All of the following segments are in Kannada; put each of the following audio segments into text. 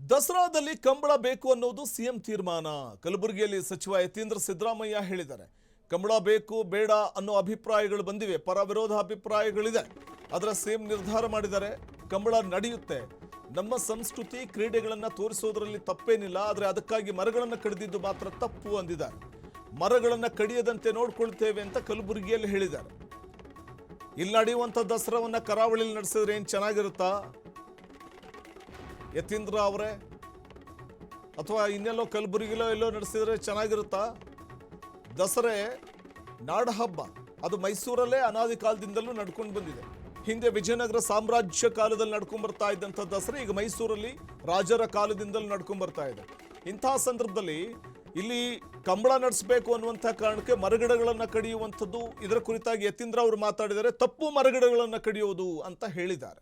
ದಸರಾದಲ್ಲಿ ಕಂಬಳ ಬೇಕು ಅನ್ನೋದು ಸಿಎಂ ತೀರ್ಮಾನ. ಕಲಬುರಗಿಯಲ್ಲಿ ಸಚಿವ ಯತೀಂದ್ರ ಸಿದ್ದರಾಮಯ್ಯ ಹೇಳಿದ್ದಾರೆ. ಕಂಬಳ ಬೇಕು ಬೇಡ ಅನ್ನೋ ಅಭಿಪ್ರಾಯಗಳು ಬಂದಿವೆ, ಪರ ವಿರೋಧ ಅಭಿಪ್ರಾಯಗಳಿದೆ. ಅದರ ಸಿಎಂ ನಿರ್ಧಾರ ಮಾಡಿದ್ದಾರೆ, ಕಂಬಳ ನಡೆಯುತ್ತೆ. ನಮ್ಮ ಸಂಸ್ಕೃತಿ ಕ್ರೀಡೆಗಳನ್ನು ತೋರಿಸೋದ್ರಲ್ಲಿ ತಪ್ಪೇನಿಲ್ಲ, ಆದರೆ ಅದಕ್ಕಾಗಿ ಮರಗಳನ್ನು ಕಡಿದಿದ್ದು ಮಾತ್ರ ತಪ್ಪು ಅಂದಿದ್ದಾರೆ. ಮರಗಳನ್ನು ಕಡಿಯದಂತೆ ನೋಡ್ಕೊಳ್ತೇವೆ ಅಂತ ಕಲಬುರಗಿಯಲ್ಲಿ ಹೇಳಿದ್ದಾರೆ. ಇಲ್ಲಿ ನಡೆಯುವಂಥ ದಸರಾವನ್ನ ಕರಾವಳಿಯಲ್ಲಿ ನಡೆಸಿದ್ರೆ ಏನು ಚೆನ್ನಾಗಿರುತ್ತಾ ಯತೀಂದ್ರ ಅವರೇ? ಅಥವಾ ಇನ್ನೆಲ್ಲೋ ಕಲಬುರಗಿಲೋ ಎಲ್ಲೋ ನಡೆಸಿದ್ರೆ ಚೆನ್ನಾಗಿರುತ್ತಾ? ದಸರೆ ನಾಡ ಹಬ್ಬ, ಅದು ಮೈಸೂರಲ್ಲೇ ಅನಾದಿ ಕಾಲದಿಂದಲೂ ನಡ್ಕೊಂಡು ಬಂದಿದೆ. ಹಿಂದೆ ವಿಜಯನಗರ ಸಾಮ್ರಾಜ್ಯ ಕಾಲದಲ್ಲಿ ನಡ್ಕೊಂಡು ಬರ್ತಾ ಇದ್ದಂಥ ದಸರೆ ಈಗ ಮೈಸೂರಲ್ಲಿ ರಾಜರ ಕಾಲದಿಂದಲೂ ನಡ್ಕೊಂಡು ಬರ್ತಾ ಇದೆ. ಇಂತಹ ಸಂದರ್ಭದಲ್ಲಿ ಇಲ್ಲಿ ಕಂಬಳ ನಡೆಸಬೇಕು ಅನ್ನುವಂಥ ಕಾರಣಕ್ಕೆ ಮರಗಿಡಗಳನ್ನು ಕಡಿಯುವಂಥದ್ದು, ಇದರ ಕುರಿತಾಗಿ ಯತೀಂದ್ರ ಅವರು ಮಾತಾಡಿದರೆ ತಪ್ಪು ಮರಗಿಡಗಳನ್ನು ಕಡಿಯೋದು ಅಂತ ಹೇಳಿದ್ದಾರೆ.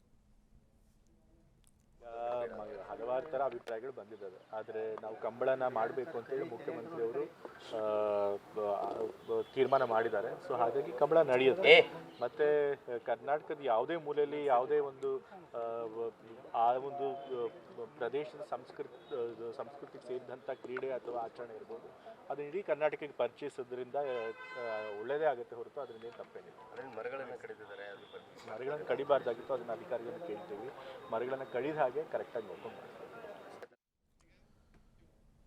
ಹಲವಾರು ಥರ ಅಭಿಪ್ರಾಯಗಳು ಬಂದಿದ್ದಾವೆ. ಆದರೆ ನಾವು ಕಂಬಳನ ಮಾಡಬೇಕು ಅಂತೇಳಿ ಮುಖ್ಯಮಂತ್ರಿಯವರು ತೀರ್ಮಾನ ಮಾಡಿದ್ದಾರೆ. ಸೊ ಹಾಗಾಗಿ ಕಂಬಳ ನಡೆಯುತ್ತೆ. ಮತ್ತು ಕರ್ನಾಟಕದ ಯಾವುದೇ ಮೂಲೆಯಲ್ಲಿ ಯಾವುದೇ ಒಂದು ಆ ಒಂದು ಪ್ರದೇಶದ ಸಂಸ್ಕೃತಿಗೆ ಸೇರಿದಂಥ ಕ್ರೀಡೆ ಅಥವಾ ಆಚರಣೆ ಇರ್ಬೋದು, ಅದನ್ನ ಇಡೀ ಕರ್ನಾಟಕಕ್ಕೆ ಪರಿಚಯಿಸೋದ್ರಿಂದ ಒಳ್ಳೆಯದೇ ಆಗುತ್ತೆ ಹೊರತು ಅದರಿಂದ ಏನು ತಪ್ಪೇನಿಲ್ಲ. ಮರಗಳನ್ನು ಕಡಿದಿದ್ದಾರೆ, ಮರಗಳನ್ನು ಕಡಿಬಾರ್ದಾಗಿತ್ತು, ಅದನ್ನು ಅಧಿಕಾರಿಗಳನ್ನು ಕೇಳ್ತೀವಿ. ಮರಗಳನ್ನು ಕಡಿದ ಹಾಗೆ ಕರೆಕ್ಟಾಗಿ ನೋಡ್ಕೊಂಡು ಮಾಡ್ತೀವಿ.